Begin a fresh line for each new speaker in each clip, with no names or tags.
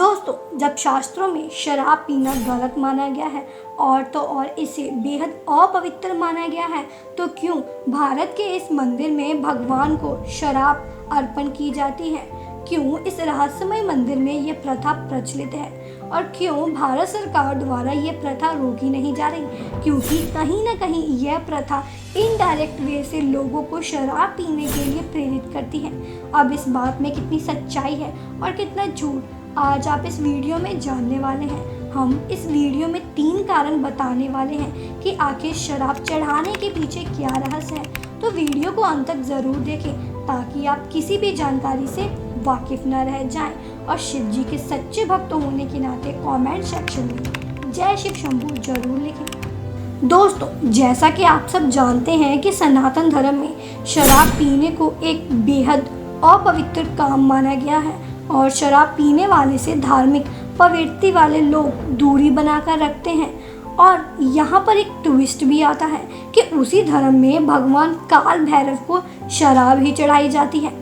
दोस्तों, जब शास्त्रों में शराब पीना गलत माना गया है और तो और इसे बेहद अपवित्र माना गया है, तो क्यों भारत के इस मंदिर में भगवान को शराब अर्पण की जाती है? क्यों इस रहस्यमय मंदिर में ये प्रथा प्रचलित है और क्यों भारत सरकार द्वारा ये प्रथा रोकी नहीं जा रही? क्योंकि कहीं ना कहीं यह प्रथा इनडायरेक्ट वे से लोगों को शराब पीने के लिए प्रेरित करती है। अब इस बात में कितनी सच्चाई है और कितना झूठ, आज आप इस वीडियो में जानने वाले हैं। हम इस वीडियो में 3 कारण बताने वाले हैं कि आखिर शराब चढ़ाने के पीछे क्या रहस्य है। तो वीडियो को अंत तक जरूर देखें ताकि आप किसी भी जानकारी से वाकिफ न रह जाएं और शिव जी के सच्चे भक्त होने के नाते कमेंट सेक्शन में जय शिव शंभू जरूर लिखें। दोस्तों, जैसा कि आप सब जानते हैं कि सनातन धर्म में शराब पीने को एक बेहद अपवित्र काम माना गया है और शराब पीने वाले से धार्मिक प्रवृत्ति वाले लोग दूरी बनाकर रखते हैं। और यहाँ पर एक ट्विस्ट भी आता है कि उसी धर्म में भगवान काल भैरव को शराब ही चढ़ाई जाती है।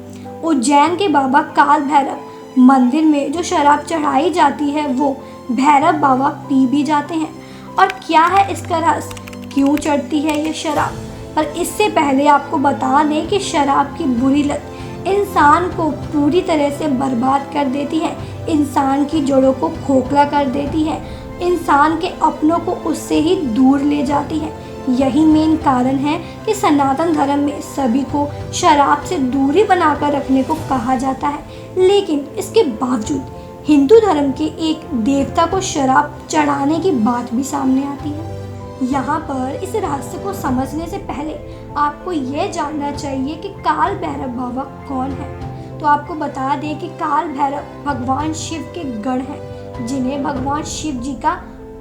उज्जैन के बाबा काल भैरव मंदिर में जो शराब चढ़ाई जाती है वो भैरव बाबा पी भी जाते हैं। और क्या है इसका रहस्य, क्यों चढ़ती है ये शराब? पर इससे पहले आपको बता दें कि शराब की बुरी लत इंसान को पूरी तरह से बर्बाद कर देती है, इंसान की जड़ों को खोखला कर देती है, इंसान के अपनों को उससे ही दूर ले जाती है। यही मेन कारण है कि सनातन धर्म में सभी को शराब से दूरी बनाकर रखने को कहा जाता है। लेकिन इसके बावजूद हिंदू धर्म के एक देवता को शराब चढ़ाने की बात भी सामने आती है। यहाँ पर इस रहस्य को समझने से पहले आपको यह जानना चाहिए कि काल भैरव बाबा कौन है। तो आपको बता दें कि काल भैरव भगवान शिव के गण हैं, जिन्हें भगवान शिव जी का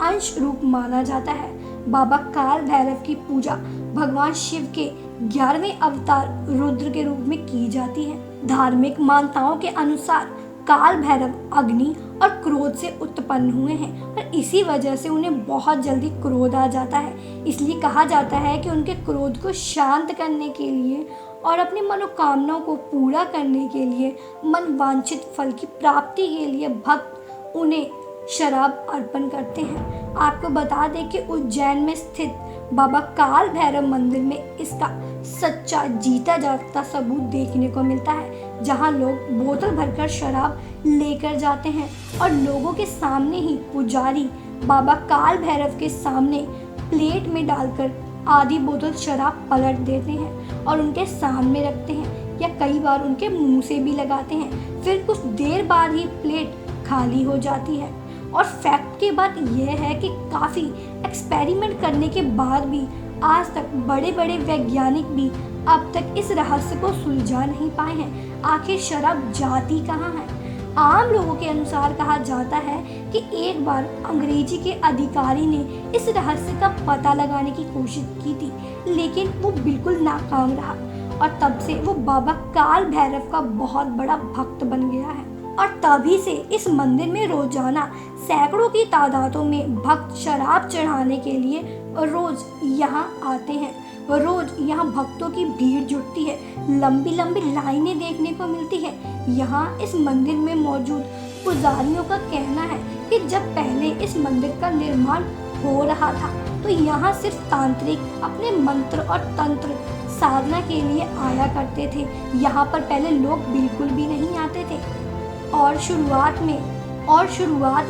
अंश रूप माना जाता है। बाबा काल भैरव की पूजा भगवान शिव के 11वें अवतार रुद्र के रूप में की जाती है। धार्मिक मान्यताओं के अनुसार काल भैरव अग्नि और क्रोध से उत्पन्न हुए हैं और इसी वजह से उन्हें बहुत जल्दी क्रोध आ जाता है। इसलिए कहा जाता है कि उनके क्रोध को शांत करने के लिए और अपनी मनोकामनाओं को पूरा करने के लिए, मन वांछित फल की प्राप्ति के लिए भक्त उन्हें शराब अर्पण करते हैं। आपको बता दें कि उज्जैन में स्थित बाबा काल भैरव मंदिर में इसका सच्चा जीता जागता सबूत देखने को मिलता है, जहां लोग बोतल भरकर शराब लेकर जाते हैं और लोगों के सामने ही पुजारी बाबा काल भैरव के सामने प्लेट में डालकर आधी बोतल शराब पलट देते हैं और उनके सामने रखते हैं या कई बार उनके मुंह से भी लगाते हैं। फिर कुछ देर बाद ही प्लेट खाली हो जाती है। और फैक्ट की बात यह है कि काफ़ी एक्सपेरिमेंट करने के बाद भी आज तक बड़े बड़े वैज्ञानिक भी अब तक इस रहस्य को सुलझा नहीं पाए हैं। आखिर शराब जाती कहाँ है? आम लोगों के अनुसार कहा जाता है कि एक बार अंग्रेजी के अधिकारी ने इस रहस्य का पता लगाने की कोशिश की थी, लेकिन वो बिल्कुल नाकाम रहा और तब से वो बाबा काल भैरव का बहुत बड़ा भक्त बन गया है। और तभी से इस मंदिर में रोजाना सैकड़ों की तादादों में भक्त शराब चढ़ाने के लिए रोज यहाँ आते हैं। रोज यहाँ भक्तों की भीड़ जुटती है, लंबी लंबी लाइनें देखने को मिलती है। यहाँ इस मंदिर में मौजूद पुजारियों का कहना है कि जब पहले इस मंदिर का निर्माण हो रहा था तो यहाँ सिर्फ तांत्रिक अपने मंत्र और तंत्र साधना के लिए आया करते थे। यहाँ पर पहले लोग बिल्कुल भी नहीं आते थे और शुरुआत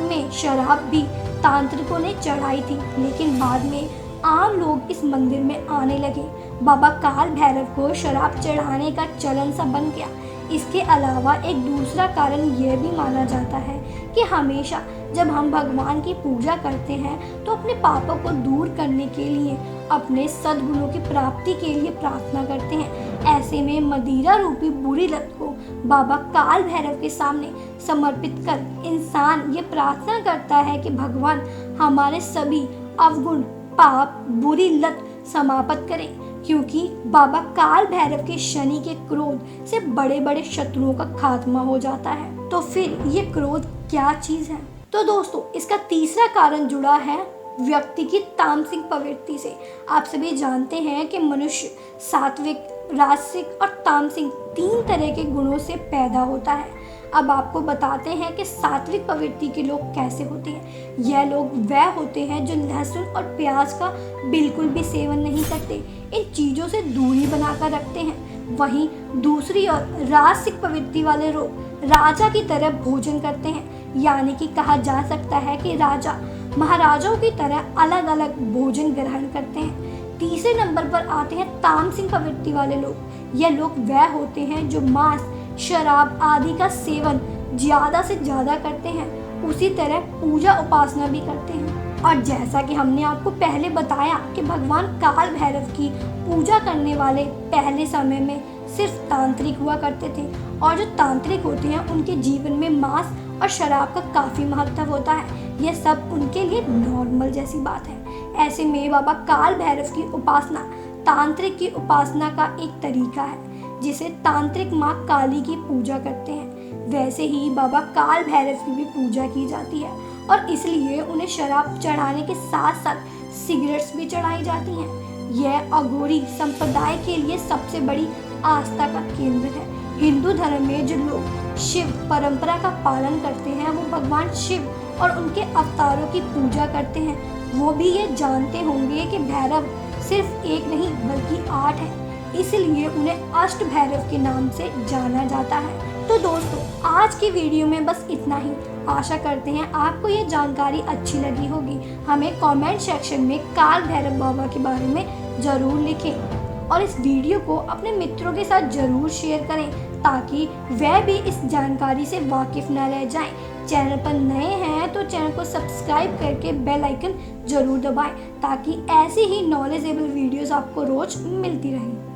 में शराब भी तांत्रिकों ने चढ़ाई थी, लेकिन बाद में आम लोग इस मंदिर में आने लगे। बाबा काल भैरव को शराब चढ़ाने का चलन सा बन गया। इसके अलावा एक दूसरा कारण यह भी माना जाता है कि हमेशा जब हम भगवान की पूजा करते हैं तो अपने पापों को दूर करने के लिए, अपने सद्गुणों की प्राप्ति के लिए प्रार्थना करते हैं। ऐसे में मदिरा रूपी बुरी लत को बाबा काल भैरव के सामने समर्पित कर इंसान ये प्रार्थना करता है कि भगवान हमारे सभी अवगुण, पाप, बुरी लत समाप्त करें, क्योंकि बाबा काल भैरव के शनि के क्रोध से बड़े बड़े शत्रुओं का खात्मा हो जाता है। तो फिर ये क्रोध क्या चीज है? तो दोस्तों, इसका तीसरा कारण जुड़ा है व्यक्ति की तामसिक प्रवृत्ति से। आप सभी जानते हैं कि मनुष्य सात्विक, राजसिक और तामसिक 3 तरह के गुणों से पैदा होता है। अब आपको बताते हैं कि सात्विक प्रवृत्ति के लोग कैसे होते हैं। यह लोग वह होते हैं जो लहसुन और प्याज का बिल्कुल भी सेवन नहीं करते, इन चीज़ों से दूरी बनाकर रखते हैं। वहीं दूसरी ओर राजसिक प्रवृत्ति वाले लोग राजा की तरह भोजन करते हैं, यानी कि कहा जा सकता है कि राजा महाराजाओं की तरह अलग अलग भोजन ग्रहण करते हैं। तीसरे नंबर पर आते हैं तामसिक प्रवृत्ति वाले लोग। यह लोग वह होते हैं जो मांस, शराब आदि का सेवन ज़्यादा से ज़्यादा करते हैं, उसी तरह पूजा उपासना भी करते हैं। और जैसा कि हमने आपको पहले बताया कि भगवान काल भैरव की पूजा करने वाले पहले समय में सिर्फ तांत्रिक हुआ करते थे, और जो तांत्रिक होते हैं उनके जीवन में मांस और शराब का काफ़ी महत्व होता है। यह सब उनके लिए नॉर्मल जैसी बात है। ऐसे में बाबा काल भैरव की उपासना तांत्रिक की उपासना का एक तरीका है, जिसे तांत्रिक माँ काली की पूजा करते हैं। वैसे ही बाबा काल भैरव की भी पूजा की जाती है, और इसलिए उन्हें शराब चढ़ाने के साथ साथ सिगरेट्स भी चढ़ाई जाती हैं। यह अघोरी संप्रदाय के लिए सबसे बड़ी आस्था का केंद्र है। हिंदू धर्म में जो लोग शिव परंपरा का पालन करते हैं, वो भगवान शिव और उनके अवतारों की पूजा करते हैं। वो भी ये जानते होंगे कि भैरव सिर्फ एक नहीं बल्कि 8 है, इसलिए उन्हें अष्ट भैरव के नाम से जाना जाता है। तो दोस्तों, आज की वीडियो में बस इतना ही। आशा करते हैं आपको ये जानकारी अच्छी लगी होगी। हमें कमेंट सेक्शन में काल भैरव बाबा के बारे में ज़रूर लिखें, और इस वीडियो को अपने मित्रों के साथ ज़रूर शेयर करें, ताकि वह भी इस जानकारी से वाकिफ़ न रह जाएं। चैनल पर नए हैं तो चैनल को सब्सक्राइब करके बेल आइकन ज़रूर दबाएं, ताकि ऐसी ही नॉलेजेबल वीडियोस आपको रोज़ मिलती रहें।